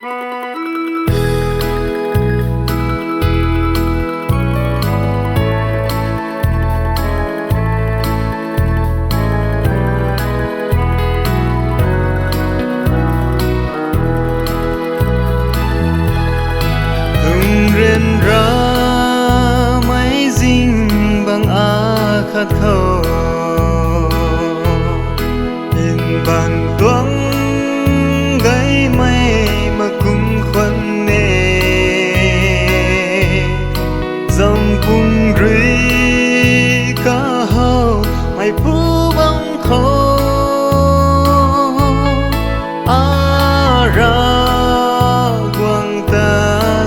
Rên ra mấy dinh bằng khát khao in bàn tuang gai mây mà cùng khuân nề dòng cùng rì cá hao mày phú băng khô ra quang ta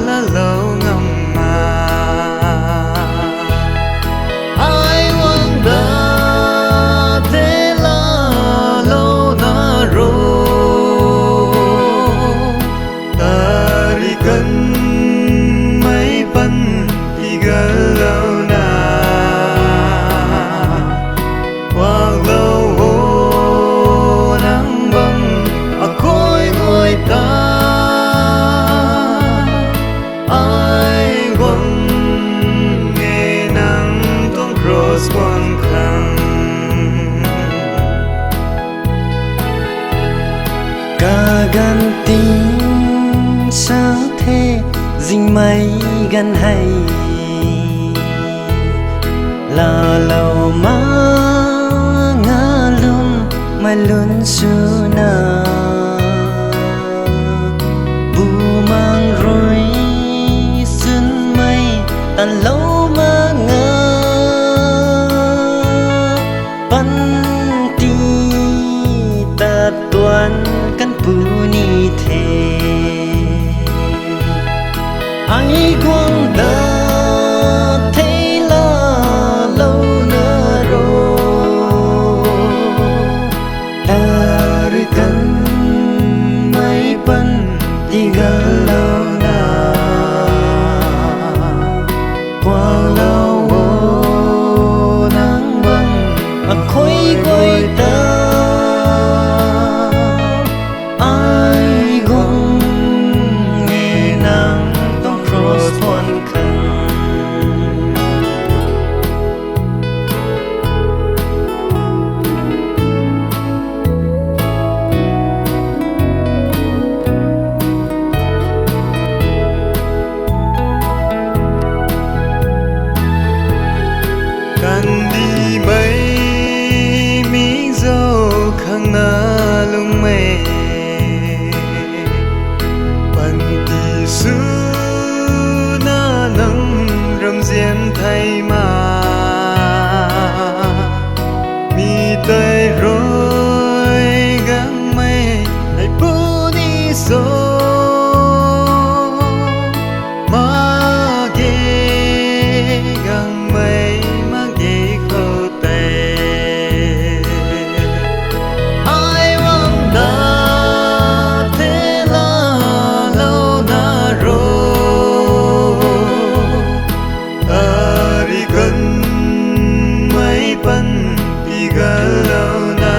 lá lâu ngầm mà ai quang ta thế là lâu na rô ta đi cần mấy bần thì gần lâu na quang lâu ô nắng băng khôi ngồi ta ai quăng nghe nắng tuông cross quang khăn cả gan tiếng sao thế dinh mây gan hay là lâu má ngã lung mai luôn su na bu mang rồi xuân mây tan lâu mà ngã pan ti ta tuan kan puni the ai quang da thế là lâu na ro ta ri kan mai pan đi gần lâu na qua lâu ô nắng băng khói gọi ta ai gong nghe nàngต้อง cross วันคันcần đi mấy miếng dâu khang na lung mây bần tì su na nắng râm diên thay mà mi tay rồi gắng mây hãy bu đi số mà ghê gắng mây mà ghê khâu tê ai mong đã thế là lâu na rô ta đi gần mấy bần đi gần lâu na